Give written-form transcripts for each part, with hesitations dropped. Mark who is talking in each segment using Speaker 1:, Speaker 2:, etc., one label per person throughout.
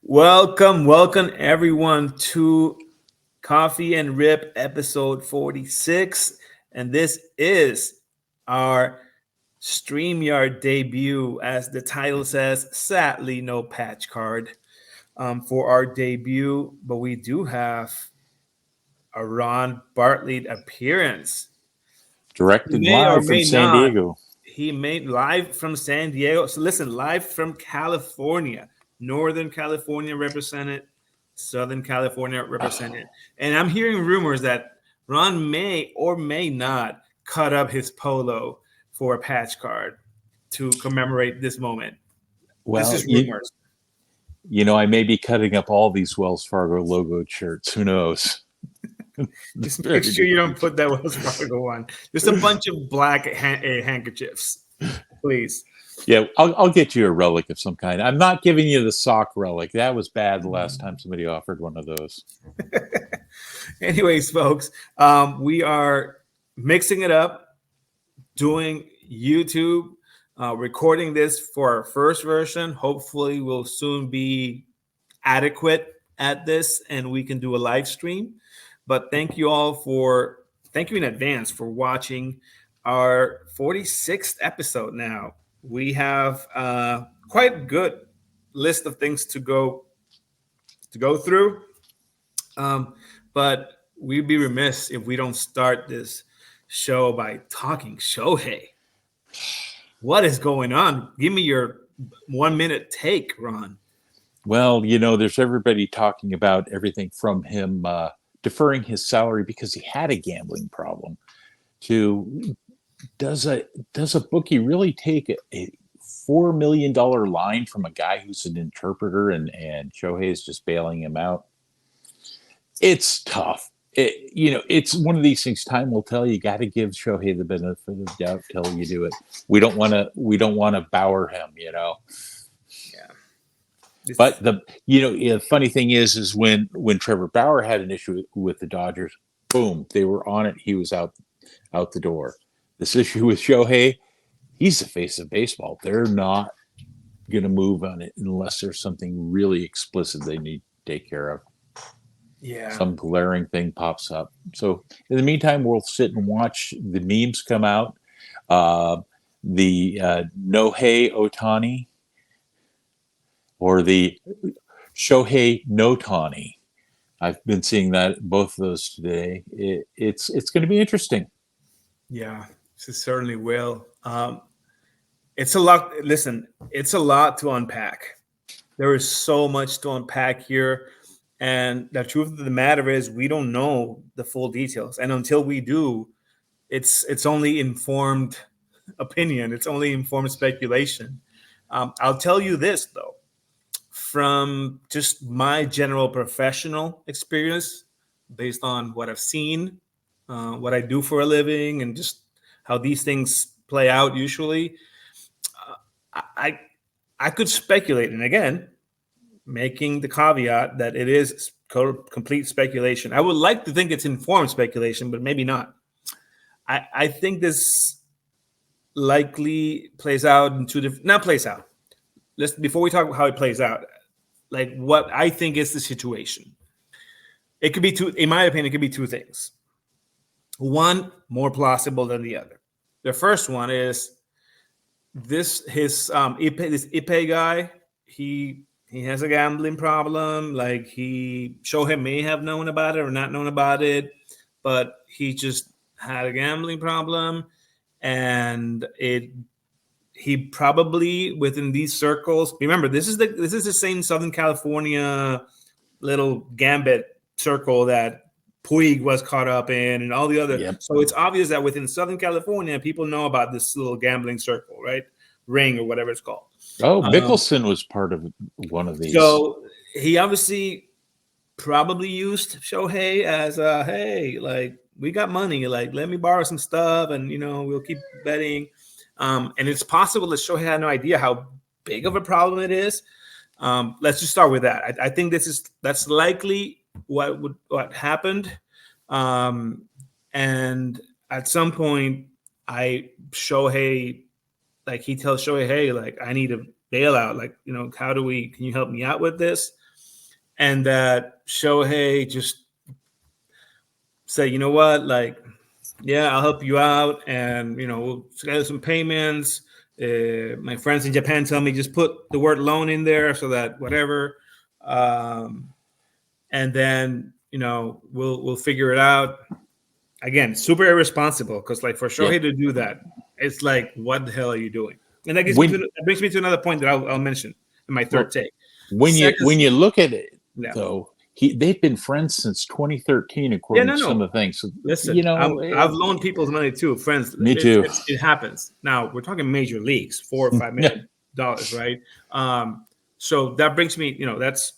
Speaker 1: Welcome everyone to Coffee and Rip episode 46. And this is our StreamYard debut. As the title says, sadly, no patch card for our debut, but we do have a Ron Bartlett appearance.
Speaker 2: Directed
Speaker 1: May or
Speaker 2: live from
Speaker 1: may
Speaker 2: San
Speaker 1: not.
Speaker 2: Diego.
Speaker 1: He made live from San Diego. So listen, live from California, Northern California represented, Southern California represented. And I'm hearing rumors that Ron may or may not cut up his polo for a patch card to commemorate this moment. This
Speaker 2: Well,
Speaker 1: is rumors.
Speaker 2: I may be cutting up all these Wells Fargo logoed shirts. Who knows?
Speaker 1: Just make sure you don't put that Wells Fargo on. Just a bunch of black handkerchiefs, please.
Speaker 2: Yeah, I'll get you a relic of some kind. I'm not giving you the sock relic. That was bad the last time somebody offered one of those.
Speaker 1: Anyways, folks, we are mixing it up, doing YouTube, recording this for our first version. Hopefully, we'll soon be adequate at this and we can do a live stream. But thank you in advance for watching our 46th episode now. We have quite a good list of things to go through. But we'd be remiss if we don't start this show by talking Shohei. What is going on? Give me your 1 minute take, Ron.
Speaker 2: Well, there's everybody talking about everything from him deferring his salary because he had a gambling problem to does a bookie really take a $4 million line from a guy who's an interpreter and Shohei is just bailing him out? It's tough. It's one of these things. Time will tell. You got to give Shohei the benefit of the doubt till you do it. We don't want to Bauer him.
Speaker 1: Yeah.
Speaker 2: But the funny thing is when Trevor Bauer had an issue with the Dodgers, boom, they were on it. He was out the door. This issue with Shohei, he's the face of baseball. They're not going to move on it unless there's something really explicit they need to take care of.
Speaker 1: Yeah.
Speaker 2: Some glaring thing pops up. So in the meantime, we'll sit and watch the memes come out. The Nohei Otani or the Shohei Notani. I've been seeing both of those today. It's going to be interesting.
Speaker 1: Yeah, it certainly will. It's a lot. Listen, it's a lot to unpack. There is so much to unpack here. And the truth of the matter is we don't know the full details. And until we do, it's only informed opinion. It's only informed speculation. I'll tell you this, though. From just my general professional experience, based on what I've seen, what I do for a living, and just how these things play out usually, I could speculate. And again, making the caveat that it is complete speculation. I would like to think it's informed speculation, but maybe not. I think this likely plays out in two different, not plays out. Before we talk about how it plays out, like what I think is the situation. It could be two, in my opinion, it could be two things. One more plausible than the other. The first one is this Ipe guy, he has a gambling problem. Like Shohei may have known about it or not known about it, but he just had a gambling problem, and he probably within these circles. Remember, this is the same Southern California little gambit circle that Puig was caught up in, and all the other.
Speaker 2: Yep.
Speaker 1: So it's obvious that within Southern California, people know about this little gambling circle, right? Ring or whatever it's called.
Speaker 2: Oh, Mickelson was part of one of these.
Speaker 1: So he obviously probably used Shohei as hey, like we got money, like let me borrow some stuff, and we'll keep betting. And it's possible that Shohei had no idea how big of a problem it is. Let's just start with that. I think that's likely what happened. And at some point, Shohei, like he tells Shohei, hey, like I need a bailout. Like, can you help me out with this? and that Shohei just said, you know what, like, yeah, I'll help you out, and we'll schedule some payments. My friends in Japan tell me just put the word loan in there so that whatever, and then we'll figure it out. Again, super irresponsible, because like for
Speaker 2: Yeah.
Speaker 1: Shohei to do that, it's like, what the hell are you doing? And that brings me to another point that I'll mention in my third take.
Speaker 2: When you look at it,
Speaker 1: Yeah.
Speaker 2: though, they've been friends since 2013,
Speaker 1: Yeah,
Speaker 2: according
Speaker 1: no,
Speaker 2: to some
Speaker 1: no.
Speaker 2: of the things. So,
Speaker 1: Listen, I've loaned people's money too, friends.
Speaker 2: Me too.
Speaker 1: It happens. Now we're talking major leagues, $4 or $5 million, right? So that brings me, that's.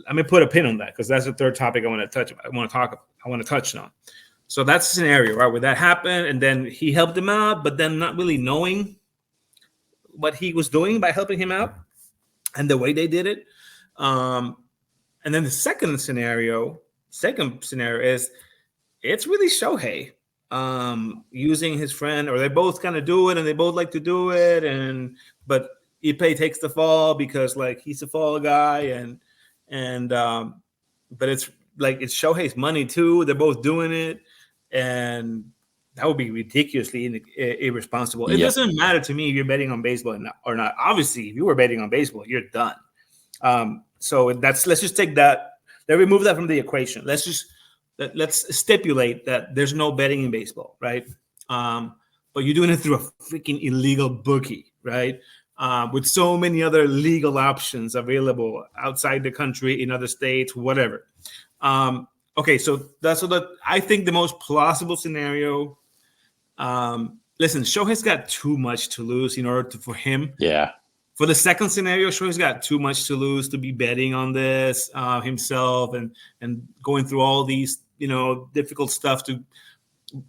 Speaker 1: Let me put a pin on that, because that's the third topic I want to touch on. So that's a scenario, right, where that happened, and then he helped him out, but then not really knowing what he was doing by helping him out and the way they did it. And then the second scenario is it's really Shohei using his friend, or they both kind of do it and they both like to do it, but Ippei takes the fall because like he's a fall guy, but it's like it's Shohei's money too. They're both doing it, and that would be ridiculously irresponsible. It doesn't matter to me if you're betting on baseball or not. Obviously, if you were betting on baseball, you're done. So let's just take that. Let's remove that from the equation. Let's stipulate that there's no betting in baseball, right? But you're doing it through a freaking illegal bookie, right? With so many other legal options available outside the country, in other states, whatever. Okay, so that's what I think the most plausible scenario. Listen, Shohei's got too much to lose in order for him.
Speaker 2: Yeah.
Speaker 1: For the second scenario, Shohei's got too much to lose to be betting on this himself and going through all these difficult stuff to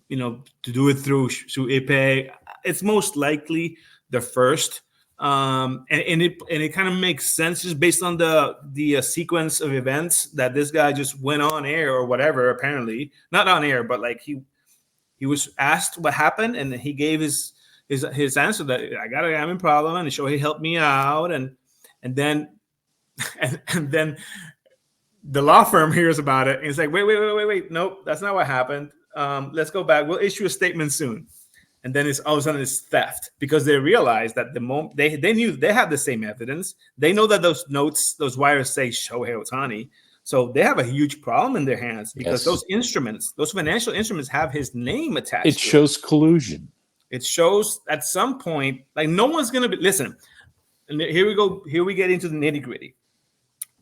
Speaker 1: do it through Ippei. It's most likely the first. And it kind of makes sense just based on the sequence of events that this guy just went on air or whatever. Apparently, not on air, but like he was asked what happened, and he gave his answer that I got a gambling problem, and Shohei helped me out, and then the law firm hears about it and it's like, wait, nope, that's not what happened. Let's go back. We'll issue a statement soon. And then it's all of a sudden it's theft, because they realize that the moment they knew they had the same evidence. They know that those notes, those wires say Shohei Ohtani. So they have a huge problem in their hands, because those instruments, those financial instruments, have his name attached.
Speaker 2: It shows collusion.
Speaker 1: It shows at some point, like, no one's going to listen. And here we go. Here we get into the nitty gritty.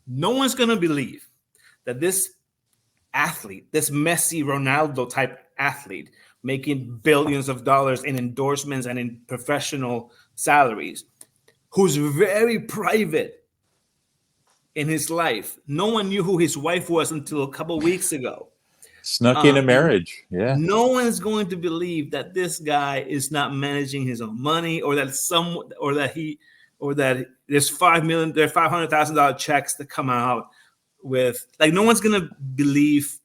Speaker 1: No one's going to believe that this athlete, this Messi, Ronaldo type athlete, making billions of dollars in endorsements and in professional salaries, who's very private in his life. No one knew who his wife was until a couple of weeks ago.
Speaker 2: Snuck in a marriage. Yeah.
Speaker 1: No one's going to believe that this guy is not managing his own money, or that there's $500,000 checks that come out with, like, no one's going to believe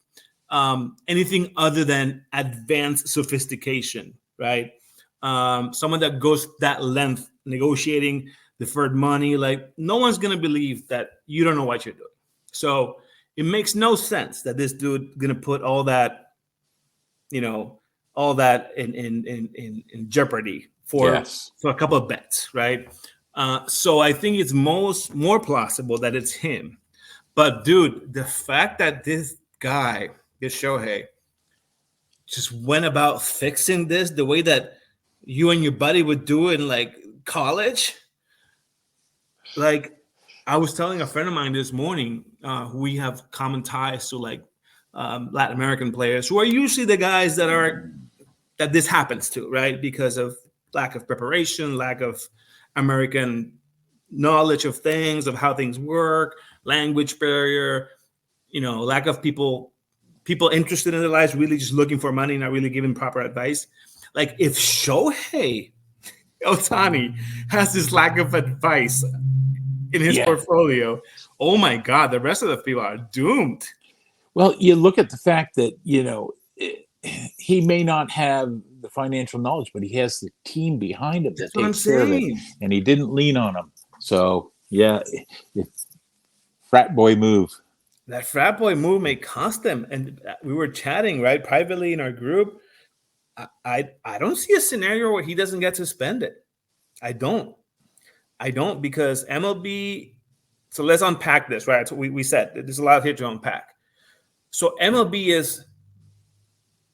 Speaker 1: anything other than advanced sophistication, right? Someone that goes that length negotiating deferred money, like, no one's going to believe that you don't know what you're doing. So it makes no sense that this dude going to put all that in jeopardy for a couple of bets, right? So I think it's more plausible that it's him. But dude, the fact that this guy, this Shohei, just went about fixing this the way that you and your buddy would do in like college. Like, I was telling a friend of mine this morning, who we have common ties to, like Latin American players, who are usually the guys that this happens to, right? Because of lack of preparation, lack of American knowledge of things, of how things work, language barrier, lack of people interested in their lives, really just looking for money, not really giving proper advice. Like, if Shohei Ohtani has this lack of advice in his portfolio, oh my God, the rest of the people are doomed.
Speaker 2: Well, you look at the fact that, he may not have the financial knowledge, but he has the team behind him that takes care of it, and he didn't lean on them. So, yeah, frat boy move.
Speaker 1: That frat boy move may cost them. And we were chatting, right, privately in our group. I don't see a scenario where he doesn't get suspended. I don't because MLB. So let's unpack this, right? So we said there's a lot here to unpack. So MLB is,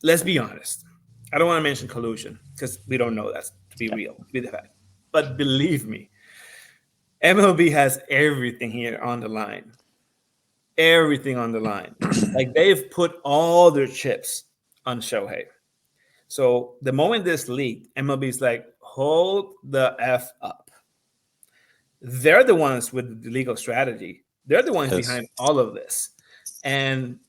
Speaker 1: let's be honest. I don't want to mention collusion because we don't know that to be real, to be the fact. But believe me, MLB has everything here on the line. Everything on the line. Like they've put all their chips on Shohei. So the moment this leaked, MLB's like, hold the F up. They're the ones with the legal strategy. They're the ones behind all of this. And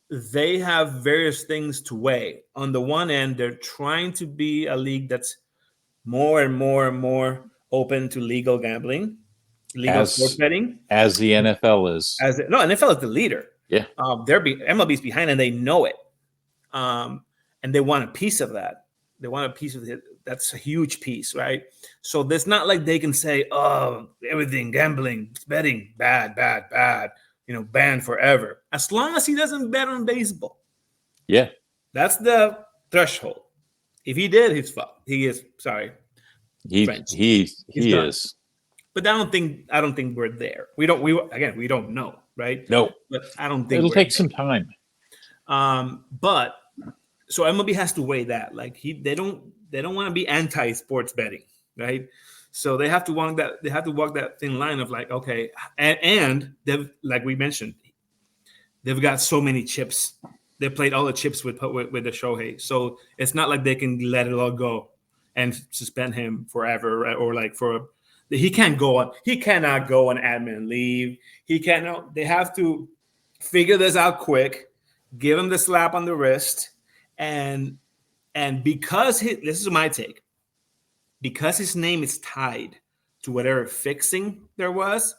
Speaker 1: they have various things to weigh. On the one end, they're trying to be a league that's more and more and more open to legal gambling, legal sports betting.
Speaker 2: As the NFL is.
Speaker 1: NFL is the leader.
Speaker 2: Yeah.
Speaker 1: MLB's behind and they know it. And they want a piece of that. They want a piece of it. That's a huge piece, right? So there's not like they can say, oh, everything, gambling, betting, bad, banned forever. As long as he doesn't bet on baseball.
Speaker 2: Yeah.
Speaker 1: That's the threshold. If he did, he's fucked. He is, sorry.
Speaker 2: He is.
Speaker 1: But I don't think we're there. We don't know, right?
Speaker 2: No.
Speaker 1: But I don't think
Speaker 2: it'll take some time.
Speaker 1: But so MLB has to weigh that. Like they don't want to be anti-sports betting, right? So they have to walk that thin line of like, okay, and they've, like we mentioned, they've got so many chips. They played all the chips with the Shohei. So it's not like they can let it all go and suspend him forever, right? Or like he cannot go on admin leave. They have to figure this out quick, give him the slap on the wrist. And because this is my take, because his name is tied to whatever fixing there was,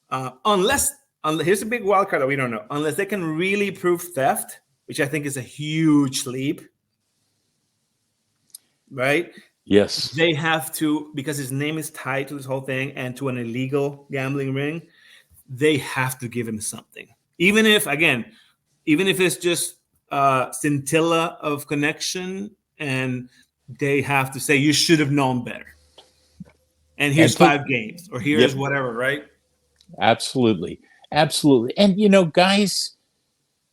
Speaker 1: unless here's a big wild card that we don't know, unless they can really prove theft, which I think is a huge leap, right?
Speaker 2: Yes.
Speaker 1: They have to, because his name is tied to this whole thing and to an illegal gambling ring, they have to give him something. Even if it's just scintilla of connection, and they have to say you should have known better. And here's 5 games, or here's whatever, right?
Speaker 2: Absolutely. And guys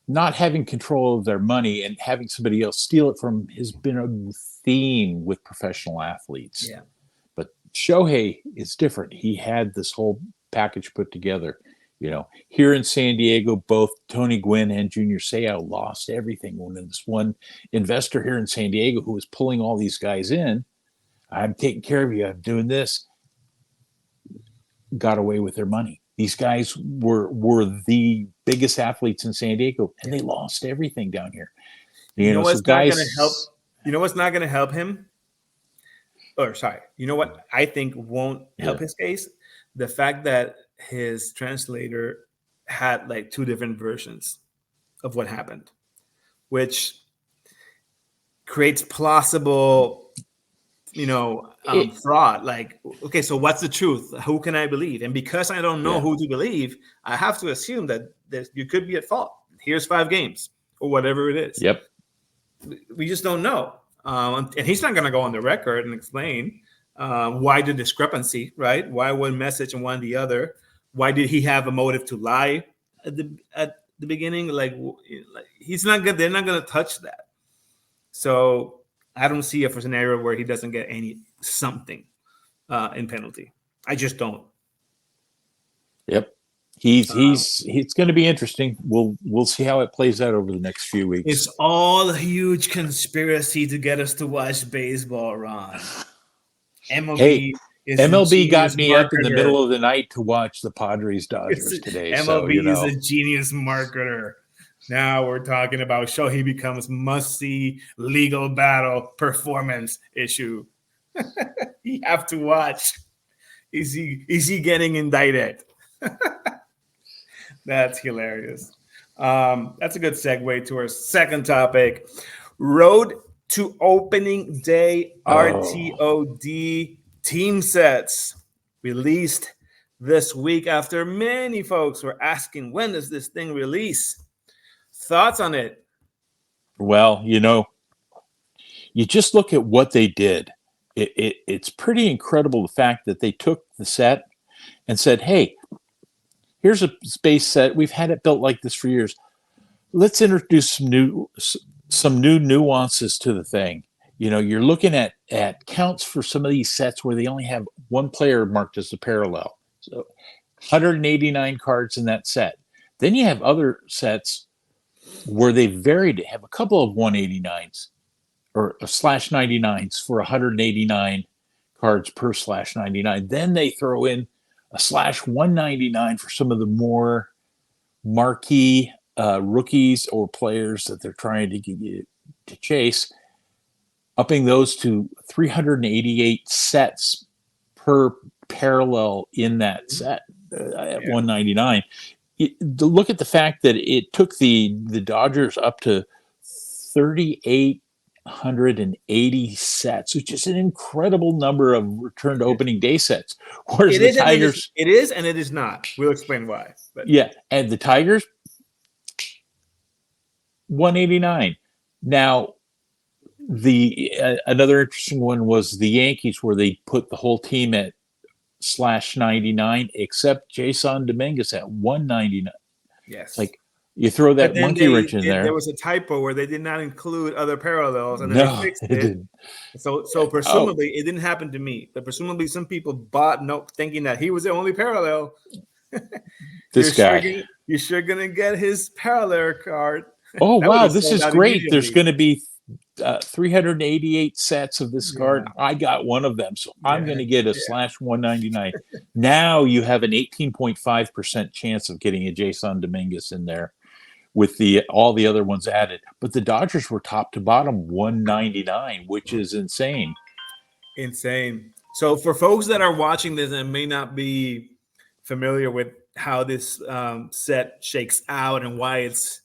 Speaker 2: not having control of their money and having somebody else steal it from has been a theme with professional athletes.
Speaker 1: Yeah.
Speaker 2: But Shohei is different. He had this whole package put together. Here in San Diego, both Tony Gwynn and Junior Seau lost everything when this one investor here in San Diego who was pulling all these guys in, I'm taking care of you, I'm doing this, got away with their money. These guys were the biggest athletes in San Diego, and they lost everything down here. You know what's not going to help?
Speaker 1: You know what's not going to help him? Or sorry, you know what I think won't help his case? The fact that his translator had like 2 different versions of what happened, which creates plausible, fraud. Like, okay, so what's the truth? Who can I believe? And because I don't know who to believe, I have to assume that you could be at fault. Here's 5 games or whatever it is.
Speaker 2: Yep.
Speaker 1: We just don't know. And he's not going to go on the record and explain why the discrepancy, right? Why one message and one the other? Why did he have a motive to lie at the beginning? Like he's not good. They're not going to touch that. So I don't see a scenario where he doesn't get something in penalty. I just don't.
Speaker 2: Yep. It's going to be interesting. We'll see how it plays out over the next few weeks.
Speaker 1: It's all a huge conspiracy to get us to watch baseball, Ron.
Speaker 2: MLB got me up in the middle of the night to watch the Padres Dodgers today.
Speaker 1: MLB is a genius marketer. Now we're talking about Shohei becomes must-see legal battle performance issue. You have to watch. Is he getting indicted? That's hilarious. That's a good segue to our second topic. Road to opening day RTOD team sets released this week after many folks were asking, when does this thing release? Thoughts on it?
Speaker 2: Well, you just look at what they did. It's pretty incredible, the fact that they took the set and said, hey, here's a space set. We've had it built like this for years. Let's introduce some new nuances to the thing. You're looking at counts for some of these sets where they only have one player marked as a parallel. So 189 cards in that set. Then you have other sets where they varied it, have a couple of 189s or /99s for 189 cards per /99. Then they throw in a /199 for some of the more marquee rookies or players that they're trying to get you to chase, upping those to 388 sets per parallel in that set at 199. Look at the fact that it took the Dodgers up to 3,880 sets, which is an incredible number of return to opening day sets. Whereas the Tigers,
Speaker 1: it is and it is not. We'll explain why. But.
Speaker 2: Yeah, and the Tigers, 189. Now, another interesting one was the Yankees, where they put the whole team at /99, except Jason Dominguez at 199.
Speaker 1: Yes,
Speaker 2: like you throw that monkey wrench in there.
Speaker 1: There was a typo where they did not include other parallels, and then they fixed it.
Speaker 2: Didn't.
Speaker 1: So presumably it didn't happen to me, but presumably some people bought note thinking that he was the only parallel.
Speaker 2: This guy,
Speaker 1: you're sure gonna get his parallel card.
Speaker 2: Oh wow, this is great. There's going to be 388 sets of this card. I got one of them, so I'm going to get a /199. Now you have an 18.5% chance of getting a Jason Dominguez in there with all the other ones added. But the Dodgers were top to bottom 199, which is insane.
Speaker 1: Insane. So for folks that are watching this and may not be familiar with how this set shakes out and why it's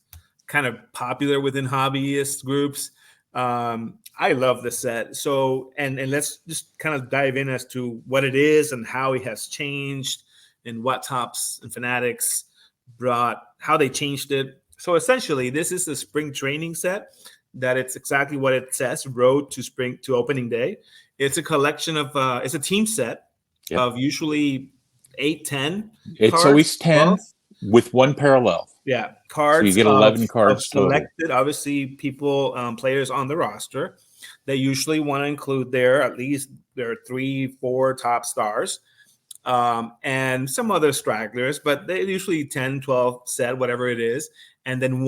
Speaker 1: kind of popular within hobbyist groups, I love the set. So and let's just kind of dive in as to what it is and how it has changed and what Topps and Fanatics brought, how they changed it. So essentially, this is the spring training set. That it's exactly what it says: Road to Spring to Opening Day. It's a collection of it's a team set of usually 8, 10.
Speaker 2: It's
Speaker 1: cards,
Speaker 2: always 10 with one parallel.
Speaker 1: Yeah, cards.
Speaker 2: So you get 11 cards
Speaker 1: selected.
Speaker 2: total.
Speaker 1: Obviously, people, players on the roster. They usually want to include at least their 3, 4 top stars, and some other stragglers. But they usually 10, 12 set, whatever it is, and then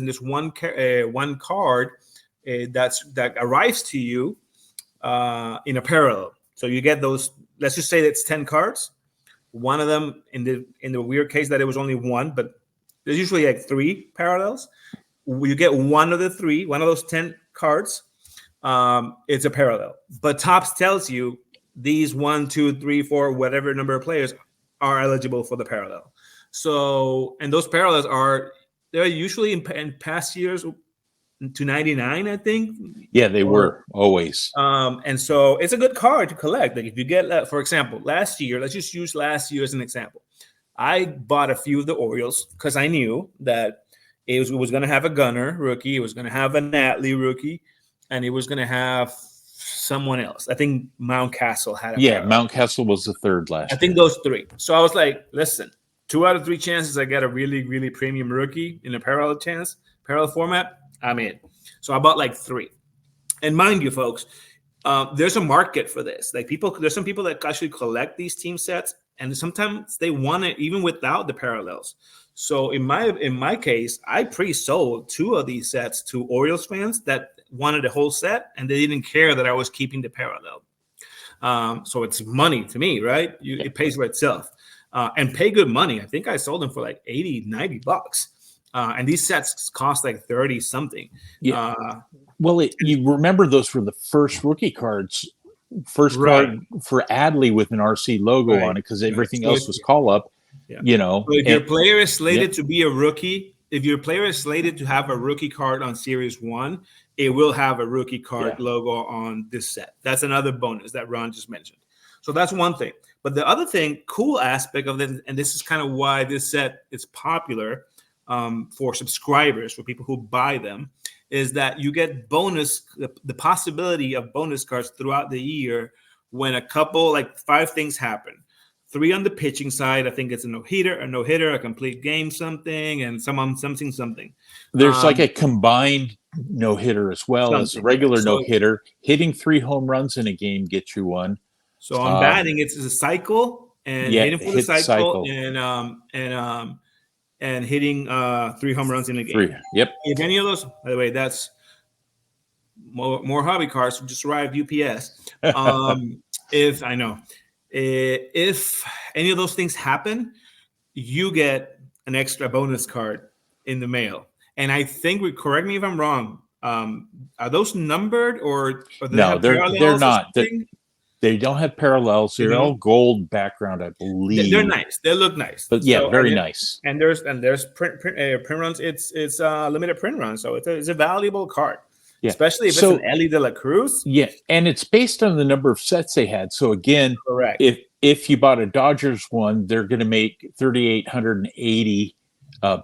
Speaker 1: there's one card that arrives to you in a parallel. So you get those. Let's just say it's 10 cards. One of them, in the weird case that it was only one, but there's usually like 3 parallels. You get one of those 10 cards. It's a parallel. But Topps tells you these 1, 2, 3, 4, whatever number of players are eligible for the parallel. So, and those parallels they're usually in past years to 99, I think.
Speaker 2: Yeah, they were always.
Speaker 1: And so it's a good card to collect. Like if you get, for example, last year, let's just use last year as an example. I bought a few of the Orioles because I knew that it was going to have a Gunnar rookie, it was going to have a Natley rookie, and it was going to have someone else. I think Mountcastle had a parallel.
Speaker 2: Mountcastle was the third last year.
Speaker 1: I think those 3. So I was like, listen, 2 out of 3 chances I get a really, really premium rookie in a parallel format. I'm in. So I bought like 3. And mind you, folks, there's a market for this. Like there's some people that actually collect these team sets, and sometimes they want it even without the parallels. So in my case, I pre-sold 2 of these sets to Orioles fans that wanted a whole set, and they didn't care that I was keeping the parallel. So it's money to me, right? It pays for itself, and pay good money. I think I sold them for like $80-$90. And these sets cost like 30 something.
Speaker 2: Yeah. Well, you remember those were the first rookie cards, card for Adley with an RC logo on it, because everything else was call up. Yeah.
Speaker 1: So if your player is slated to be a rookie, if your player is slated to have a rookie card on Series 1, it will have a rookie card logo on this set. That's another bonus that Ron just mentioned. So that's one thing. But the other cool aspect of it, and this is kind of why this set is popular for subscribers, for people who buy them, is that you get the possibility of bonus cards throughout the year when a couple, like 5 things happen. 3 on the pitching side, I think it's a no-hitter, a complete game something, and something.
Speaker 2: There's like a combined no-hitter as well as a regular no-hitter. Hitting 3 home runs in a game gets you one.
Speaker 1: So on batting, it's a cycle, and hitting for the cycle. And hitting 3 home runs in a game.
Speaker 2: 3. Yep.
Speaker 1: If any of those, by the way, that's more hobby cards just arrived UPS. If any of those things happen, you get an extra bonus card in the mail. And I think, correct me if I'm wrong, are those numbered or
Speaker 2: no? They're not. They don't have parallels. They're all gold background, I believe.
Speaker 1: They're nice. They look nice.
Speaker 2: But yeah, very nice.
Speaker 1: And there's print runs. It's limited print runs, so it's a valuable card. Yeah. Especially if it's an Ellie De La Cruz.
Speaker 2: Yeah, and it's based on the number of sets they had. So again,
Speaker 1: correct.
Speaker 2: If you bought a Dodgers one, they're going to make 3,880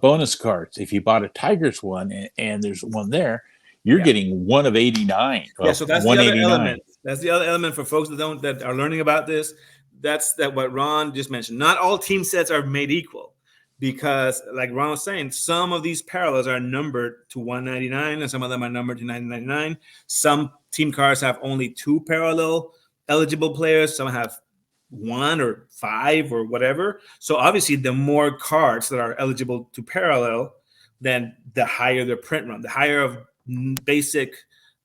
Speaker 2: bonus cards. If you bought a Tigers one and there's one there, you're getting one of 89.
Speaker 1: Yeah, so that's the other element. That's the other element for folks that are learning about this. That's what Ron just mentioned. Not all team sets are made equal, because, like Ron was saying, some of these parallels are numbered to 199, and some of them are numbered to 999. Some team cards have only 2 parallel eligible players. Some have 1 or 5 or whatever. So obviously, the more cards that are eligible to parallel, then the higher the print run, the higher of basic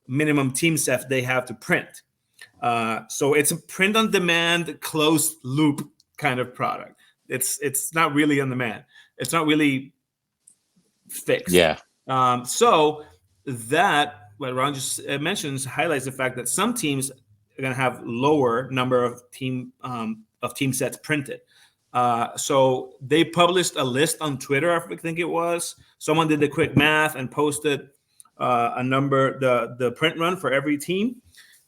Speaker 1: minimum team set they have to print. So it's a print on demand, closed loop kind of product. It's not really on demand. It's not really fixed.
Speaker 2: Yeah.
Speaker 1: So that what Ron just mentions highlights the fact that some teams are going to have lower number of team sets printed. So they published a list on Twitter. I think it was someone did the quick math and posted a number, the print run for every team.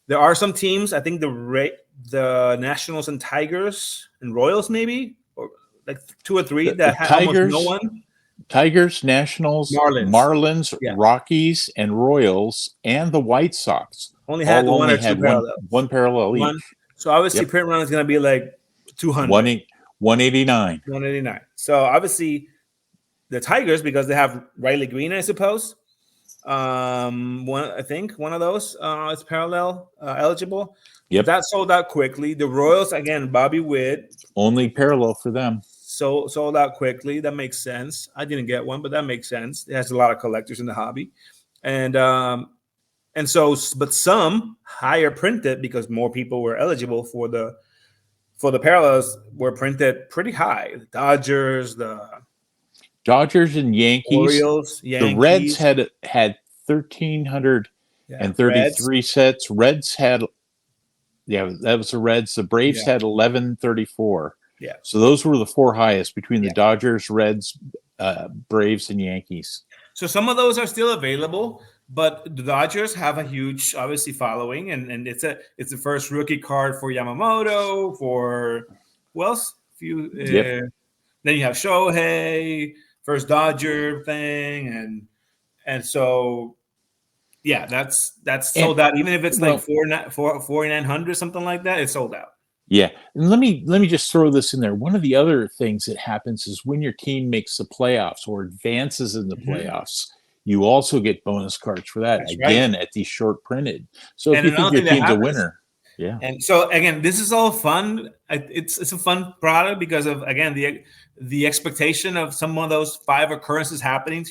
Speaker 1: There are some teams, I think the Nationals and Tigers and Royals, maybe, or like 2 or 3 that had
Speaker 2: Tigers,
Speaker 1: almost no one.
Speaker 2: Tigers, Nationals, Marlins, Rockies, and Royals, and the White Sox
Speaker 1: only had
Speaker 2: one parallel each.
Speaker 1: So obviously, print run is going to be like 200.
Speaker 2: 189.
Speaker 1: 189. So obviously, the Tigers, because they have Riley Green, I suppose. One of those is parallel eligible.
Speaker 2: Yep.
Speaker 1: That sold out quickly. The Royals, again, Bobby Witt.
Speaker 2: Only parallel for them.
Speaker 1: So sold out quickly. That makes sense. I didn't get one, but that makes sense. It has a lot of collectors in the hobby. And so, but some higher printed because more people were eligible for the parallels were printed pretty high. The
Speaker 2: Dodgers and Yankees.
Speaker 1: Orioles, Yankees.
Speaker 2: The Reds had 1,333 sets. Reds had, that was the Reds. The Braves had 1,134.
Speaker 1: Yeah.
Speaker 2: So those were the 4 highest between the Dodgers, Reds, Braves, and Yankees.
Speaker 1: So some of those are still available, but the Dodgers have a huge, obviously, following, and it's the first rookie card for Yamamoto, for who else? Then you have Shohei, first Dodger thing, and so that's sold out. Even if it's like 4,900, something like that, it's sold out.
Speaker 2: Yeah, and let me just throw this in there. One of the other things that happens is when your team makes the playoffs or advances in the playoffs, you also get bonus cards for that. That's again at these short printed. So if you think your team's a winner,
Speaker 1: And so again, this is all fun. It's a fun product because of, again, the expectation of some of those 5 occurrences happening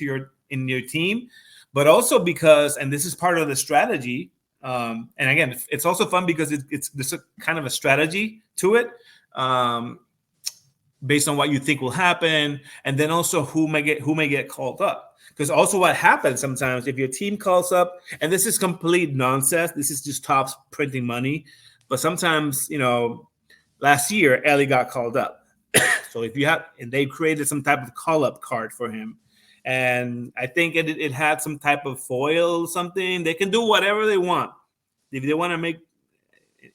Speaker 1: in your team, but also because, and this is part of the strategy. And again, it's also fun because there's a kind of a strategy to it, based on what you think will happen, and then also who may get called up. Because also what happens sometimes if your team calls up, and this is complete nonsense. This is just Topps printing money. But sometimes, last year Ellie got called up. So if they created some type of call up card for him. And I think it had some type of foil, something. They can do whatever they want. If they want to make,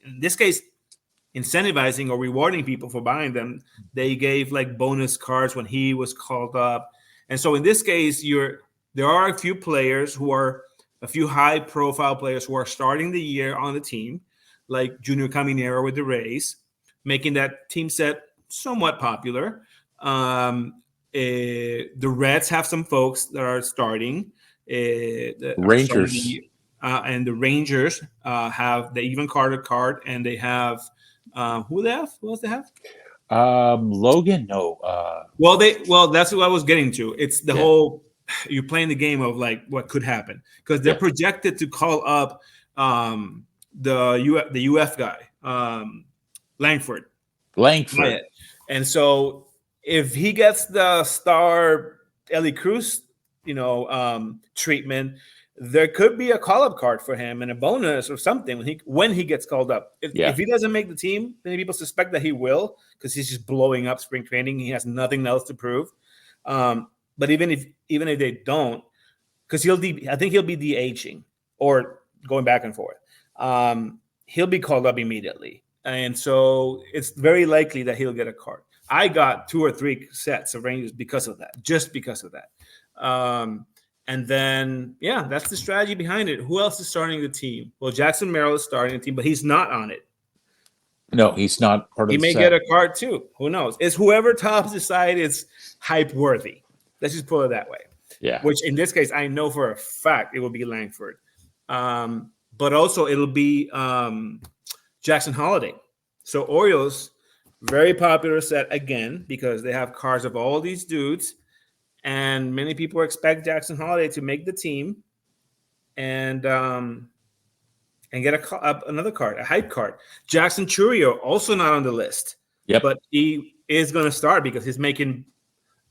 Speaker 1: in this case, incentivizing or rewarding people for buying them. They gave like bonus cards when he was called up. And so in this case, there are a few players who are a few high profile players who are starting the year on the team, like Junior Caminero with the Rays, making that team set somewhat popular. The Reds have some folks that are starting. That are starting
Speaker 2: Rangers.
Speaker 1: and the Rangers have the even Carter card, and they have who they have? Who else they have?
Speaker 2: Logan, no.
Speaker 1: Well, that's what I was getting to. It's the
Speaker 2: Yeah.
Speaker 1: whole you're playing the game of like what could happen because they're
Speaker 2: Yeah.
Speaker 1: projected to call up the UF guy Langford.
Speaker 2: Langford.
Speaker 1: And so if he gets the star Ellie Cruz, treatment, there could be a call-up card for him and a bonus or something when he gets called up. If he doesn't make the team, many people suspect that he will because he's just blowing up spring training. He has nothing else to prove. But even if they don't, because I think he'll be DHing or going back and forth. He'll be called up immediately. And so it's very likely that he'll get a card. I got 2 or 3 sets of Rangers because of that, just because of that. And then, that's the strategy behind it. Who else is starting the team? Well, Jackson Merrill is starting the team, but he's not on it.
Speaker 2: No, he's not part of
Speaker 1: He
Speaker 2: the
Speaker 1: may
Speaker 2: set.
Speaker 1: get a card too. Who knows? It's whoever Topps decide is hype worthy. Let's just put it that way.
Speaker 2: Yeah.
Speaker 1: Which in this case, I know for a fact it will be Langford. But also it'll be Jackson Holiday. So Orioles, very popular set again because they have cards of all these dudes. And many people expect Jackson Holiday to make the team and get another card, a hype card. Jackson Churio, also not on the list.
Speaker 2: Yep.
Speaker 1: But he is going to start because he's making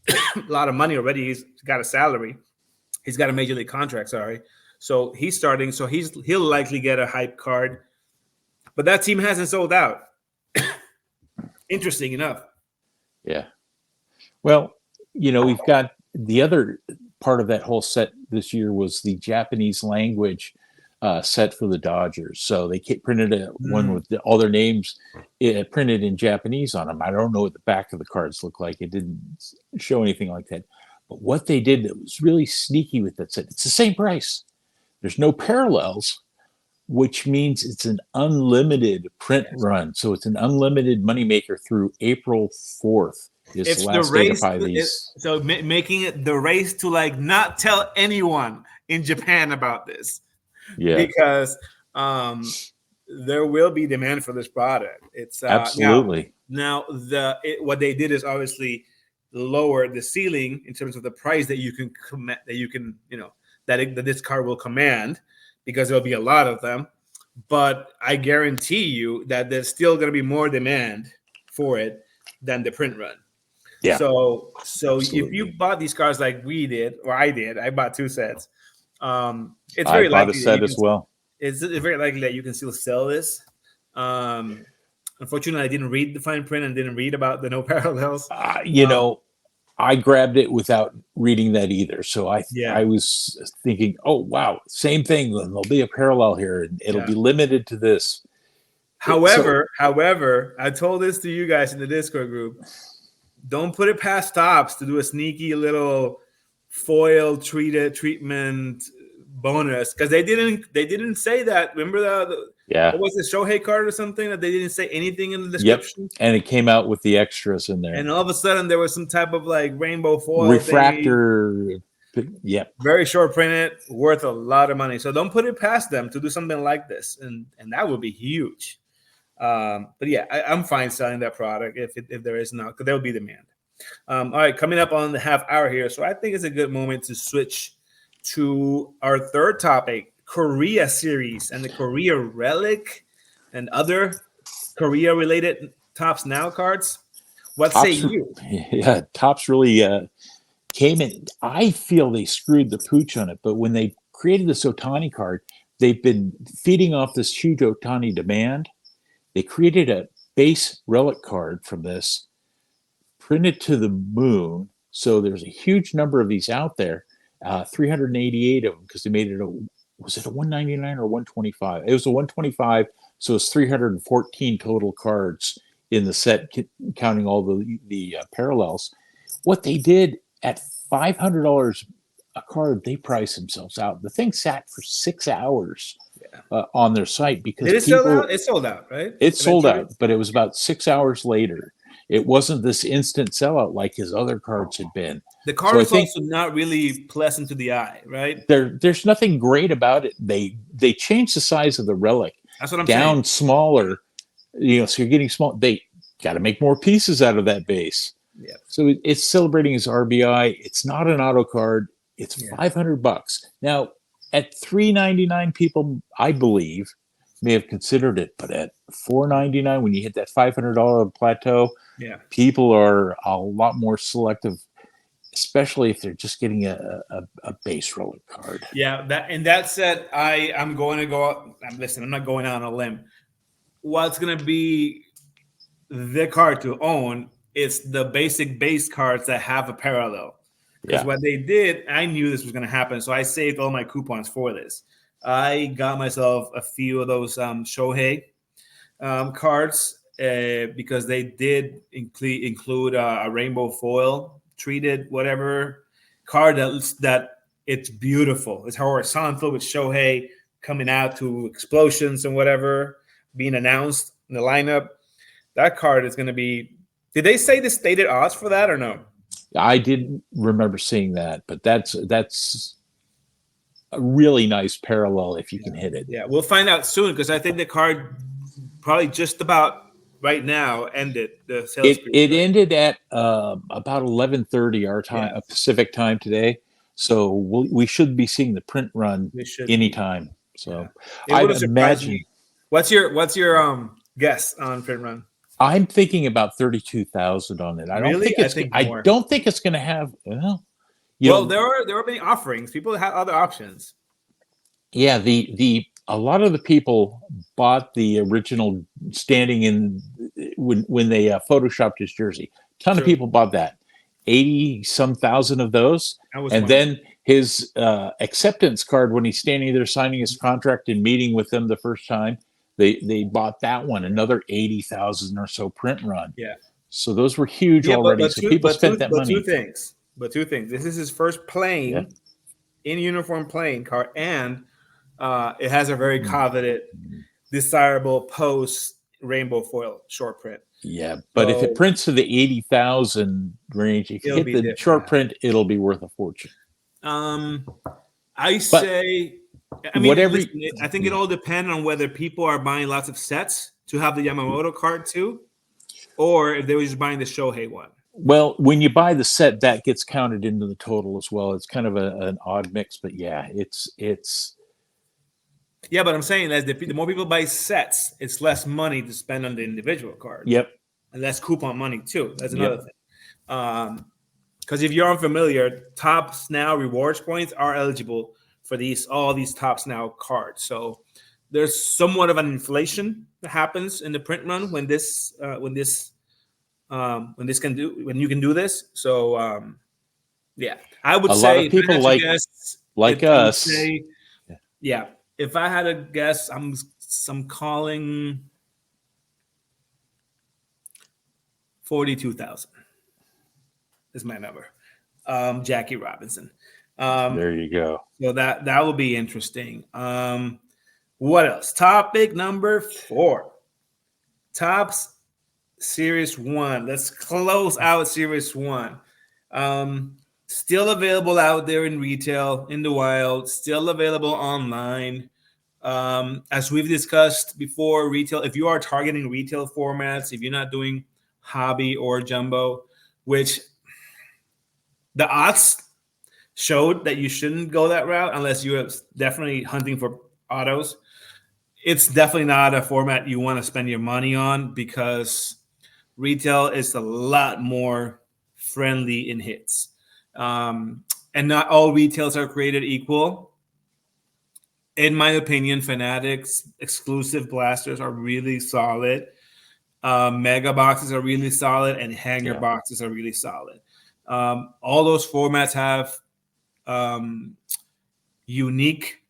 Speaker 1: a lot of money already. He's got a salary. He's got a major league contract, sorry. So he's starting. So he'll likely get a hype card. But that team hasn't sold out. Interesting enough.
Speaker 2: Yeah. Well, we've got the other part of that whole set this year was the Japanese language set for the Dodgers. So they printed one with all their names printed in Japanese on them. I don't know what the back of the cards look like. It didn't show anything like that. But what they did that was really sneaky with that set, it's the same price. There's no parallels, which means it's an unlimited print run. So it's an unlimited moneymaker through April 4th.
Speaker 1: It's the race. So making it the race to like not tell anyone in Japan about this. Yeah. Because there will be demand for this product. It's
Speaker 2: absolutely.
Speaker 1: Now what they did is obviously lower the ceiling in terms of the price that you can that this card will command, because there'll be a lot of them. But I guarantee you that there's still going to be more demand for it than the print run.
Speaker 2: Yeah.
Speaker 1: So absolutely. If you bought these cards like we did, or I bought 2 sets. It's very likely
Speaker 2: a set as well.
Speaker 1: It's very likely that you can still sell this. Unfortunately, I didn't read the fine print and didn't read about the no parallels.
Speaker 2: I grabbed it without reading that either. So I was thinking, oh, wow, same thing. There'll be a parallel here, and it'll be limited to this.
Speaker 1: However, I told this to you guys in the Discord group. Don't put it past Topps to do a sneaky little foil treatment bonus, because they didn't say that. Remember what was the Shohei card or something that they didn't say anything in the description?
Speaker 2: Yep. And it came out with the extras in there.
Speaker 1: And all of a sudden there was some type of like rainbow foil
Speaker 2: refractor. Yep.
Speaker 1: Very short printed, worth a lot of money. So don't put it past them to do something like this, and that would be huge. But yeah, I'm fine selling that product if there is not, because there will be demand. All right, coming up on the half hour here, so I think it's a good moment to switch to our third topic, Korea series and the Korea Relic and other Korea-related Topps Now cards. What say you?
Speaker 2: Yeah, Topps really came in. I feel they screwed the pooch on it, but when they created this Otani card, they've been feeding off this huge Otani demand. They created a base relic card from this, printed to the moon. So there's a huge number of these out there, 388 of them, because they made it was it a 199 or 125? It was a 125 So it's 314 total cards in the set, counting all the parallels. What they did at $500 a card, they priced themselves out. The thing sat for 6 hours on their site because
Speaker 1: Did it sell out? It sold out, right?
Speaker 2: It sold
Speaker 1: Eventually?
Speaker 2: out, but it was about 6 hours later. It wasn't this instant sellout like his other cards had been.
Speaker 1: The card
Speaker 2: So I
Speaker 1: is
Speaker 2: think
Speaker 1: also not really pleasant to the eye, right?
Speaker 2: there's nothing great about it. They changed the size of the relic
Speaker 1: That's what I'm
Speaker 2: down
Speaker 1: saying.
Speaker 2: smaller, so you're getting small. They got to make more pieces out of that base.
Speaker 1: Yeah.
Speaker 2: So it's celebrating his RBI. It's not an auto card. It's
Speaker 1: Yeah.
Speaker 2: $500. Now at $399, people, I believe, may have considered it, but at $499, when you hit that $500 plateau,
Speaker 1: Yeah.
Speaker 2: people are a lot more selective, especially if they're just getting a base relic card.
Speaker 1: Yeah, that said, I'm going to go out. Listen, I'm not going out on a limb. What's going to be the card to own is the basic base cards that have a parallel. Because what they did, I knew this was going to happen, so I saved all my coupons for this. I got myself a few of those Shohei cards because they did include a rainbow foil treated whatever card that it's beautiful. It's horizontal with Shohei coming out to explosions and whatever being announced in the lineup. That card is going to be. Did they say the stated odds for that or no?
Speaker 2: I didn't remember seeing that, but that's a really nice parallel if you can hit it.
Speaker 1: Yeah, we'll find out soon because I think the card probably just about right now ended the sales.
Speaker 2: It ended at about 11:30 our time, Pacific time today. So we should be seeing the print run anytime. So I imagine.
Speaker 1: What's your guess on print run?
Speaker 2: I'm thinking about 32,000 on it. I don't think it's. I don't think it's going to have.
Speaker 1: Well, there are many offerings. People have other options.
Speaker 2: Yeah, a lot of the people bought the original standing in when they photoshopped his jersey. A ton of people bought that. 80-some thousand of those, and then his acceptance card when he's standing there signing his contract and meeting with them the first time. They bought that one, another 80,000 or so print run.
Speaker 1: Yeah.
Speaker 2: So those were huge already. So people spent that money.
Speaker 1: But two things. This is his first plain in uniform playing card, and it has a very coveted, desirable post rainbow foil short print.
Speaker 2: Yeah, but if it prints to the 80,000 range, if you hit the short print, it'll be worth a fortune.
Speaker 1: I think it all depends on whether people are buying lots of sets to have the Yamamoto card too, or if they were just buying the Shohei one.
Speaker 2: Well, when you buy the set, that gets counted into the total as well. It's kind of an odd mix, but yeah, it's.
Speaker 1: Yeah, but I'm saying that the more people buy sets, it's less money to spend on the individual card.
Speaker 2: Yep.
Speaker 1: And less coupon money too. That's another thing. Because if you're unfamiliar, Topps Now rewards points are eligible for all these Topps Now cards. So there's somewhat of an inflation that happens in the print run when you can do this. So I would say
Speaker 2: a lot of people like us.
Speaker 1: If I had a guess, I'm calling 42,000 is my number. Jackie Robinson.
Speaker 2: There you go.
Speaker 1: So that will be interesting. What else? Topic number 4. Topps Series 1. Let's close out Series 1. Still available out there in retail, in the wild, still available online. As we've discussed before, retail, if you are targeting retail formats, if you're not doing hobby or jumbo, which the odds showed that you shouldn't go that route unless you're definitely hunting for autos. It's definitely not a format you want to spend your money on because retail is a lot more friendly in hits. And not all retails are created equal. In my opinion, Fanatics exclusive blasters are really solid. Mega boxes are really solid, and hanger boxes are really solid. All those formats have unique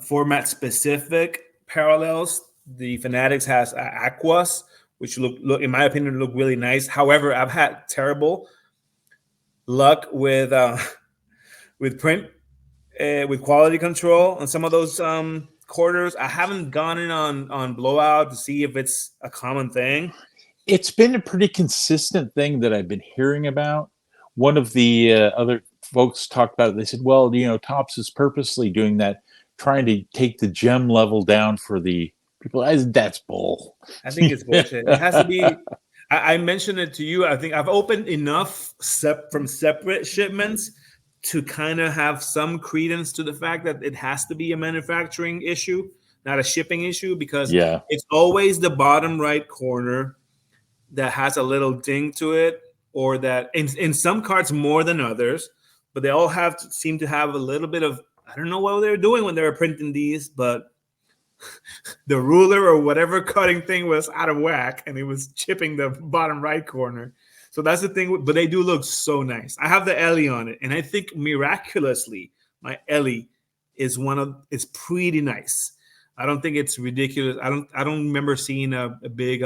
Speaker 1: format-specific parallels The Fanatics has Aquas, which look in my opinion look really nice. However, I've had terrible luck with with print with quality control on some of those quarters. I haven't gone in on blowout to see if it's a common thing.
Speaker 2: It's been a pretty consistent thing that I've been hearing about. One of the other folks talked about it. They said, well, Topps is purposely doing that, trying to take the gem level down for the people. That's bull.
Speaker 1: I think it's bullshit. It has to be. I mentioned it to you. I think I've opened enough from separate shipments to kind of have some credence to the fact that it has to be a manufacturing issue, not a shipping issue, because it's always the bottom right corner that has a little ding to it, or that in some cards more than others, but they all seem to have a little bit of, I don't know what they were doing when they were printing these, but the ruler or whatever cutting thing was out of whack and it was chipping the bottom right corner. So that's the thing, but they do look so nice. I have the Ellie on it, and I think miraculously my Ellie is pretty nice. I don't think it's ridiculous. I don't remember seeing a big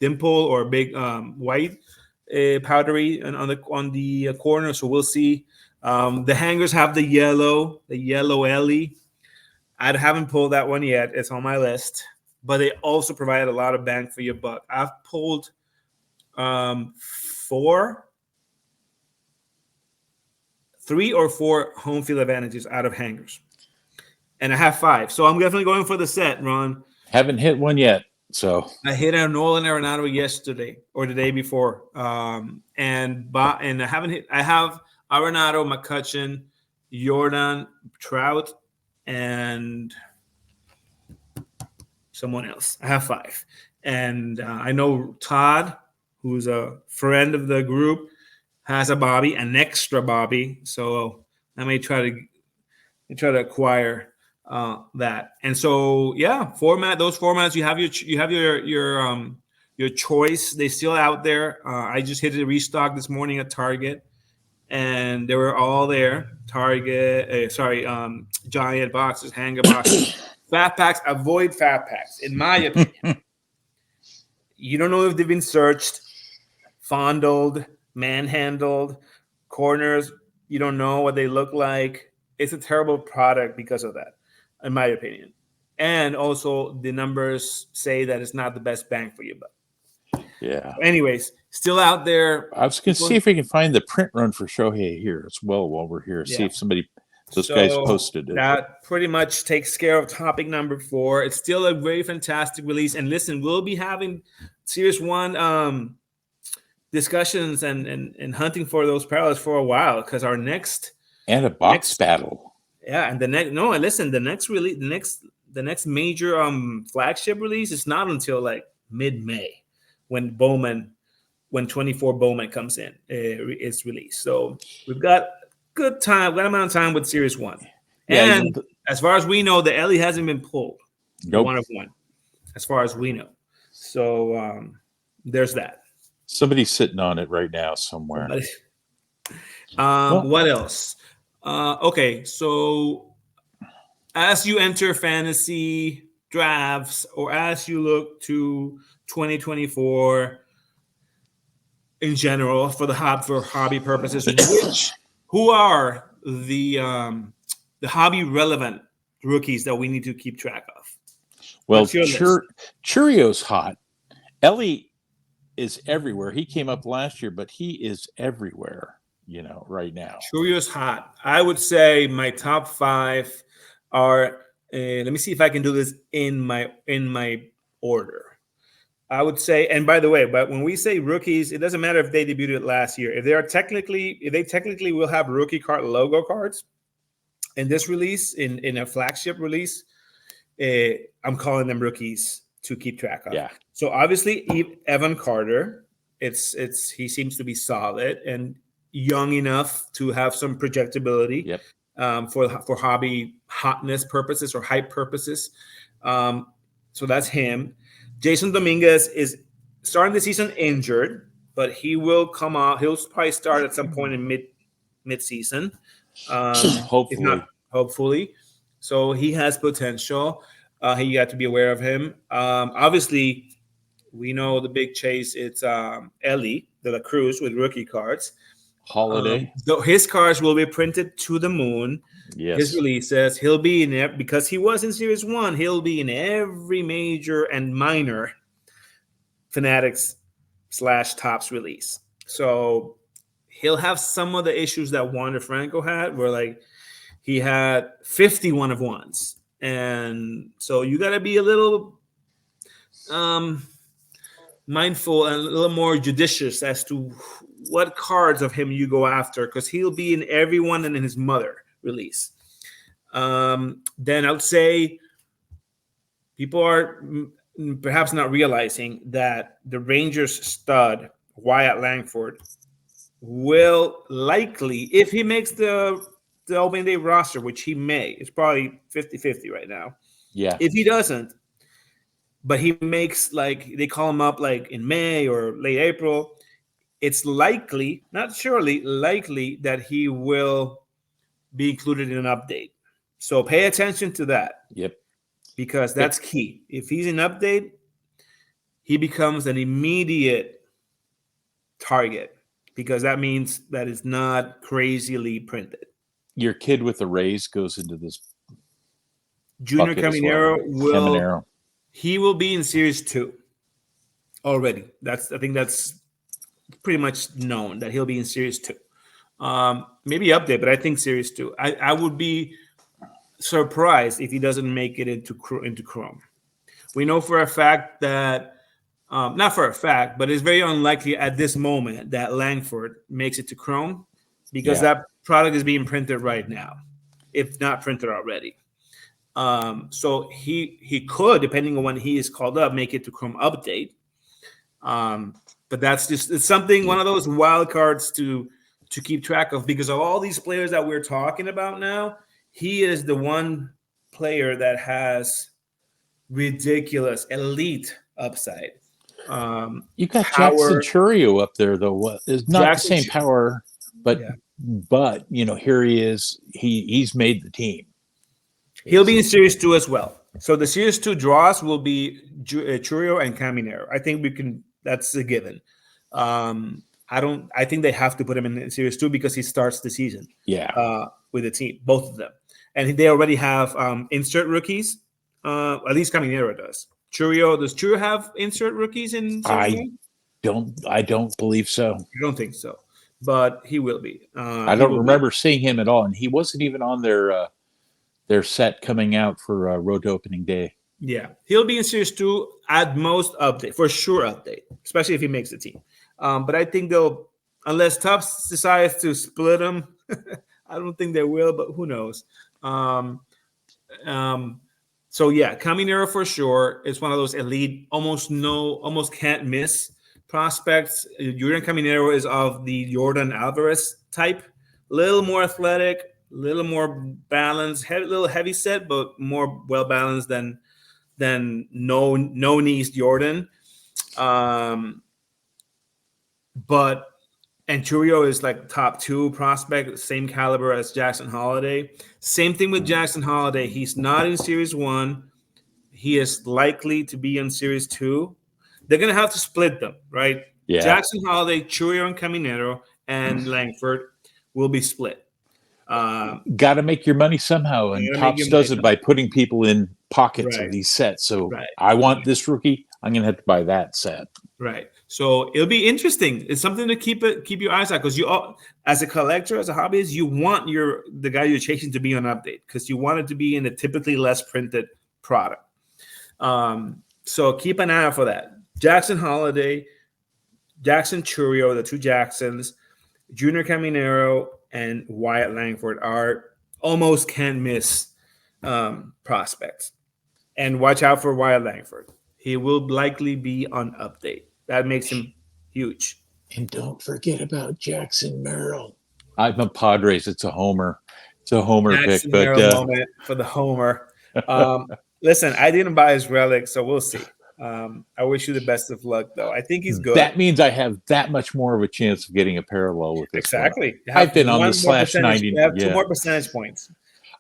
Speaker 1: dimple or a big white powdery on the corner. So we'll see. The hangers have the yellow Ellie. I haven't pulled that one yet. It's on my list, but they also provide a lot of bang for your buck. I've pulled 3 or 4 home field advantages out of hangers, and I have 5. So I'm definitely going for the set, Ron.
Speaker 2: Haven't hit one yet. So
Speaker 1: I hit a Nolan Arenado yesterday or the day before, and I haven't hit. I have Arenado, McCutchen, Jordan, Trout, and someone else. I have 5, and I know Todd, who's a friend of the group, has a Bobby, an extra Bobby. So I may try to acquire that. And so those formats, you have your choice. They're still out there. I just hit a restock this morning at Target, and they were all there. Target, giant boxes, hanger boxes, fat packs. Avoid fat packs, in my opinion. You don't know if they've been searched, fondled, manhandled, corners. You don't know what they look like. It's a terrible product because of that, in my opinion. And also the numbers say that it's not the best bang for your buck.
Speaker 2: Yeah.
Speaker 1: Anyways, still out there.
Speaker 2: I was going to see if we can find the print run for Shohei here as well while we're here. Yeah. See if those guys posted it.
Speaker 1: That pretty much takes care of topic number 4. It's still a very fantastic release. And listen, we'll be having Series 1 discussions and hunting for those parallels for a while, because our next
Speaker 2: battle.
Speaker 1: Yeah, and the next major flagship release is not until like mid-May when 24 Bowman comes in, is released. So we've got good amount of time with Series 1. And as far as we know, the Ellie hasn't been pulled.
Speaker 2: Nope.
Speaker 1: 1 of 1, as far as we know. So there's that.
Speaker 2: Somebody's sitting on it right now somewhere.
Speaker 1: What else? Okay, so as you enter fantasy drafts, or as you look to 2024 in general for hobby purposes, who are the hobby relevant rookies that we need to keep track of?
Speaker 2: Well, Churio's hot. Ellie is everywhere. He came up last year, but he is everywhere, right now.
Speaker 1: Churio's hot. I would say my top 5 are, let me see if I can do this in my order. I would say, and by the way, but when we say rookies, it doesn't matter if they debuted last year. If they technically will have rookie card logo cards in this release, in a flagship release, I'm calling them rookies to keep track of.
Speaker 2: Yeah.
Speaker 1: So obviously Evan Carter, he seems to be solid and young enough to have some projectability.
Speaker 2: Yep.
Speaker 1: For hobby hotness purposes or hype purposes. So that's him. Jason Dominguez is starting the season injured, but he will come out. He'll probably start at some point in mid-season.
Speaker 2: Hopefully.
Speaker 1: Hopefully. So he has potential. You got to be aware of him. Obviously, we know the big chase. It's Ellie de la Cruz with rookie cards.
Speaker 2: Holiday.
Speaker 1: So his cards will be printed to the moon. His
Speaker 2: Yes.
Speaker 1: releases. He'll be in there because he was in Series 1. He'll be in every major and minor Fanatics / Topps release. So he'll have some of the issues that Wander Franco had, where like he had 51 of ones. And so you got to be a little mindful and a little more judicious as to what cards of him you go after, because he'll be in everyone and in his mother release. Then I would say people are perhaps not realizing that the Rangers stud Wyatt Langford will likely, if he makes the opening day roster, which he may, it's probably 50-50 right now.
Speaker 2: Yeah.
Speaker 1: If he doesn't, but he makes, like, they call him up like in May or late April, it's likely, not surely, likely that he will be included in an update. So pay attention to that.
Speaker 2: Yep.
Speaker 1: Because that's key. If he's an update, he becomes an immediate target, because that means that it's not crazily printed.
Speaker 2: Your kid with the Rays goes into this.
Speaker 1: Junior Caminero he will be in Series 2 already. I think that's pretty much known that he'll be in Series 2. Maybe update, but I think Series 2. I would be surprised if he doesn't make it into Chrome. We know for a fact that, not for a fact, but it's very unlikely at this moment that Langford makes it to Chrome, because that product is being printed right now, if not printed already. So he could, depending on when he is called up, make it to Chrome update. But that's just, it's something, one of those wild cards to keep track of, because of all these players that we're talking about now. He is the one player that has ridiculous elite upside.
Speaker 2: You got Jackson Churio up there, though. What is not Jackson, the same power, but you know, here he is. He's made the team.
Speaker 1: He'll be in Series 2 as well. So the Series 2 draws will be Churio and Caminero. I think we can. That's a given. I think they have to put him in Series 2 because he starts the season. With the team, both of them. And they already have insert rookies. At least Caminero does. Does Churio have insert rookies in Series 1?
Speaker 2: I don't believe so.
Speaker 1: I don't think so, but he will be.
Speaker 2: I don't remember seeing him at all, and he wasn't even on their set coming out for road to opening day.
Speaker 1: Yeah, he'll be in Series 2 at most update, for sure update, especially if he makes the team. But I think they'll, unless Tufts decides to split them, I don't think they will, but who knows? So yeah, Caminero for sure is one of those elite, almost can't miss prospects. Jordan Caminero is of the Jordan Alvarez type, a little more athletic, a little more balanced, little heavy set, but more well balanced than no knees Jordan. And Churio is like top 2 prospect, same caliber as Jackson Holiday. Same thing with Jackson Holiday. He's not in Series 1. He is likely to be in Series 2. They're going to have to split them, right?
Speaker 2: Yeah.
Speaker 1: Jackson Holiday, Churio and Caminero, and Langford will be split.
Speaker 2: Got to make your money somehow, and Topps does it by putting people in pockets of these sets. So I want this rookie, I'm going to have to buy that set.
Speaker 1: Right. So it'll be interesting. It's something to keep your eyes out, because you, as a collector, as a hobbyist, you want the guy you're chasing to be on update, because you want it to be in a typically less printed product. So keep an eye out for that. Jackson Holiday, Jackson Churio, the 2 Jacksons, Junior Caminero, and Wyatt Langford are almost can't miss prospects. And watch out for Wyatt Langford. He will likely be on update. That makes him huge.
Speaker 2: And don't forget about Jackson Merrill. I'm a Padres. It's a homer. It's a homer
Speaker 1: Jackson
Speaker 2: pick.
Speaker 1: Merrill moment for the homer. Listen, I didn't buy his relic, so we'll see. I wish you the best of luck, though. I think he's good.
Speaker 2: That means I have that much more of a chance of getting a parallel with this.
Speaker 1: Exactly.
Speaker 2: I've been on the /90.
Speaker 1: You have 2 more percentage points.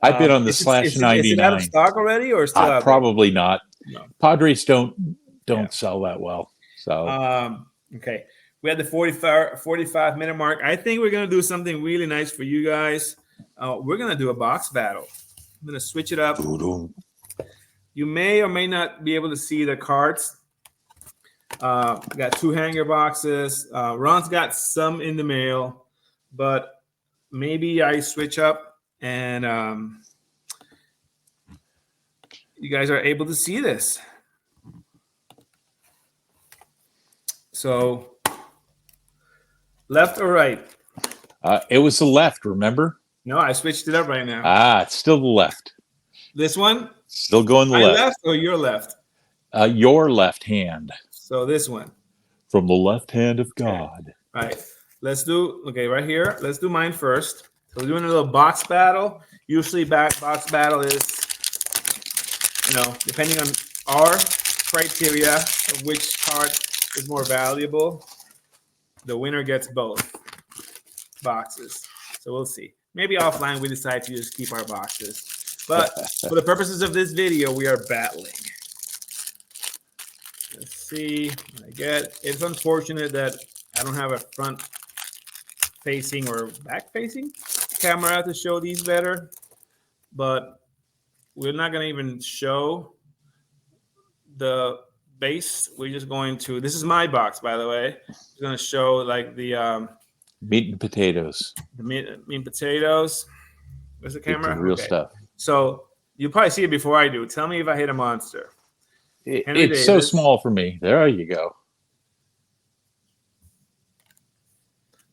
Speaker 2: I've been on the
Speaker 1: is it out of
Speaker 2: /99.
Speaker 1: stock already or still out there?
Speaker 2: Probably not.
Speaker 1: No.
Speaker 2: Padres don't sell that well. So
Speaker 1: okay. We had the 45-minute mark. I think we're going to do something really nice for you guys. We're going to do a box battle. I'm going to switch it up. You may or may not be able to see the cards. Got 2 hanger boxes. Ron's got some in the mail, but maybe I switch up and you guys are able to see this. So left or right?
Speaker 2: It was the left, remember?
Speaker 1: No, I switched it up right now.
Speaker 2: It's still the left.
Speaker 1: This one?
Speaker 2: Still going the
Speaker 1: My
Speaker 2: left.
Speaker 1: left or your left?
Speaker 2: Your left hand.
Speaker 1: So this one.
Speaker 2: From the left hand of God.
Speaker 1: All right. Let's do, right here. Let's do mine first. So we're doing a little box battle. Usually box battle is, depending on our criteria of which card is more valuable, the winner gets both boxes. So we'll see. Maybe offline we decide to just keep our boxes. But for the purposes of this video, we are battling. Let's see what I get. It's unfortunate that I don't have a front facing or back facing camera to show these better, but we're not going to even show the base. We're just going to, this is my box, by the way. We're going to show like the
Speaker 2: meat and potatoes.
Speaker 1: The meat and potatoes. Where's the camera?
Speaker 2: The real stuff.
Speaker 1: So you'll probably see it before I do. Tell me if I hit a monster.
Speaker 2: It's so small for me. There you go.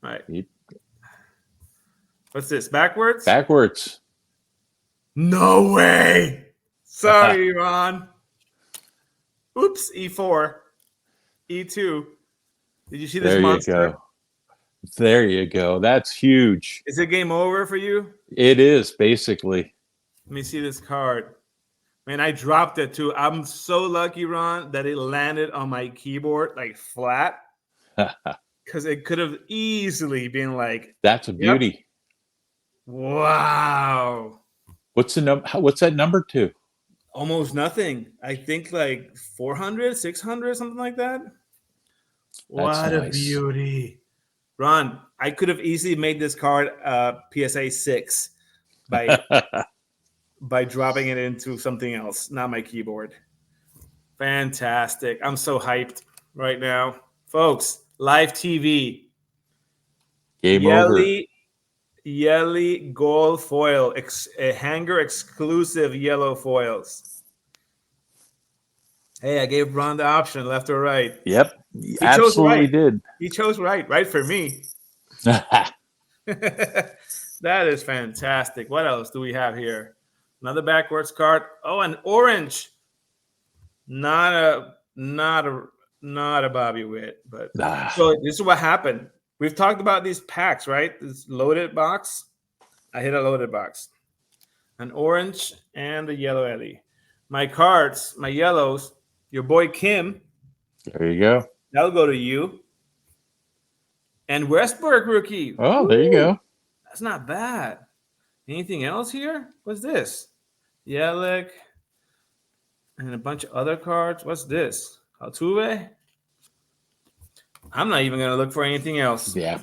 Speaker 1: All right. What's this? Backwards?
Speaker 2: Backwards.
Speaker 1: No way. Sorry, Ron. Oops. E4. E2. Did you see this monster?
Speaker 2: There you go. There you go. That's huge.
Speaker 1: Is it game over for you?
Speaker 2: It is, basically.
Speaker 1: Let me see this card. Man, I dropped it too. I'm so lucky, Ron, that it landed on my keyboard like flat. Because it could have easily been like.
Speaker 2: That's a beauty.
Speaker 1: Yep. Wow.
Speaker 2: What's the number? What's that number to?
Speaker 1: Almost nothing. I think like 400, 600, something like that. What a beauty. Ron, I could have easily made this card PSA 6 by dropping it into something else, not my keyboard. Fantastic. I'm so hyped right now. Folks, live TV.
Speaker 2: Game over.
Speaker 1: Yelly gold foil, a hanger exclusive yellow foils. Hey, I gave Ron the option, left or right.
Speaker 2: Yep, he absolutely did.
Speaker 1: He chose right for me. That is fantastic. What else do we have here? Another backwards card. Oh, an orange. Not a Bobby Witt, but so this is what happened. We've talked about these packs, right? This loaded box. I hit a loaded box. An orange and a yellow Ellie. My cards, my yellows, your boy Kim.
Speaker 2: There you go.
Speaker 1: That'll go to you. And Westbrook rookie.
Speaker 2: Oh, there you go.
Speaker 1: That's not bad. Anything else here? What's this? Yelich. And a bunch of other cards. What's this? Altuve? I'm not even going to look for anything else.
Speaker 2: Yeah.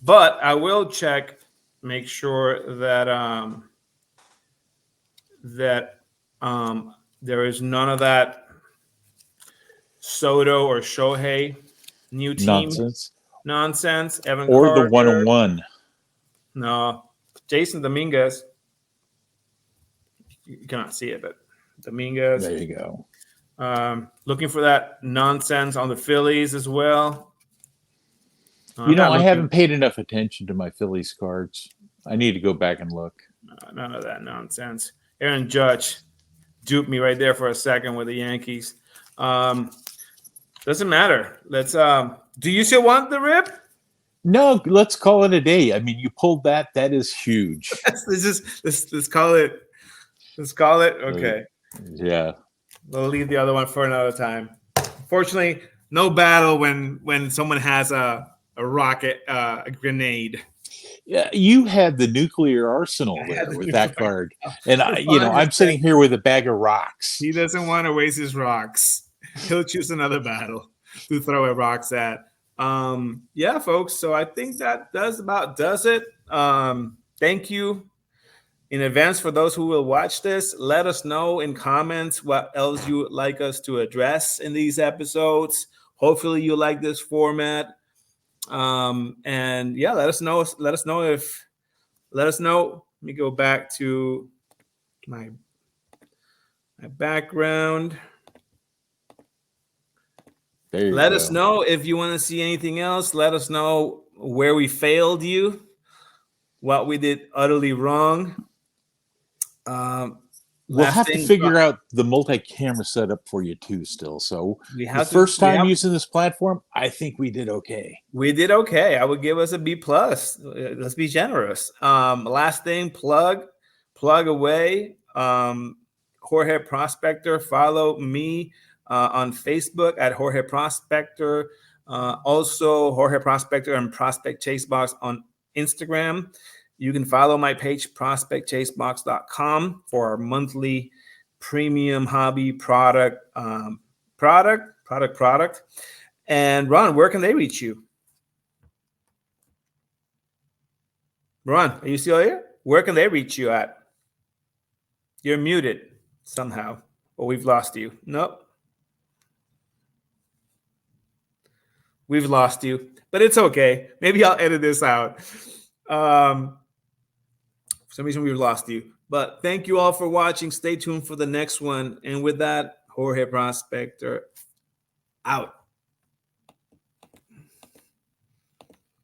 Speaker 1: But I will check, make sure that there is none of that Soto or Shohei new team nonsense. Evan
Speaker 2: or
Speaker 1: Carter.
Speaker 2: The 101.
Speaker 1: No. Jason Dominguez. You cannot see it, but Dominguez.
Speaker 2: There you go.
Speaker 1: Looking for that nonsense on the Phillies as well.
Speaker 2: I haven't paid enough attention to my Phillies cards. I need to go back and look.
Speaker 1: None of that nonsense. Aaron Judge duped me right there for a second with the Yankees. Doesn't matter. Let's. Do you still want the rip?
Speaker 2: No, let's call it a day. I mean, you pulled that. That is huge.
Speaker 1: Let's call it. Let's call it. Okay.
Speaker 2: Yeah.
Speaker 1: We'll leave the other one for another time. Fortunately, no battle when someone has a rocket, a grenade.
Speaker 2: Yeah, you had the nuclear arsenal
Speaker 1: I had
Speaker 2: there
Speaker 1: the
Speaker 2: with that
Speaker 1: nuclear.
Speaker 2: card, and
Speaker 1: Ron
Speaker 2: I'm
Speaker 1: just said
Speaker 2: sitting here with a bag of rocks.
Speaker 1: he doesn't want to waste his rocks. He'll choose another battle to throw at rocks at. Yeah, folks. So I think that does it. Thank you in advance for those who will watch this. Let us know in comments what else you would like us to address in these episodes. Hopefully you like this format. And yeah, let us know let me go back to my background.
Speaker 2: There you
Speaker 1: Let
Speaker 2: go.
Speaker 1: us know if you want to see anything else. Let us know where we failed you, what we did utterly wrong.
Speaker 2: We'll
Speaker 1: Last
Speaker 2: have to
Speaker 1: thing,
Speaker 2: figure out the multi-camera setup for you too still. So
Speaker 1: we
Speaker 2: the
Speaker 1: have to.
Speaker 2: first time using this platform, I think we did okay.
Speaker 1: We did okay. I would give us a B plus. Let's be generous. Last thing, plug away. Jorge Prospector. Follow me on Facebook at Jorge Prospector. Also, Jorge Prospector and Prospect Chasebox on Instagram. You can follow my page, prospectchasebox.com, for our monthly premium hobby product. And Ron, where can they reach you? Ron, are you still here? Where can they reach you at? You're muted somehow, or we've lost you. Nope. We've lost you, but it's okay. Maybe I'll edit this out. For some reason, we've lost you. But thank you all for watching. Stay tuned for the next one. And with that, Jorge Prospector out.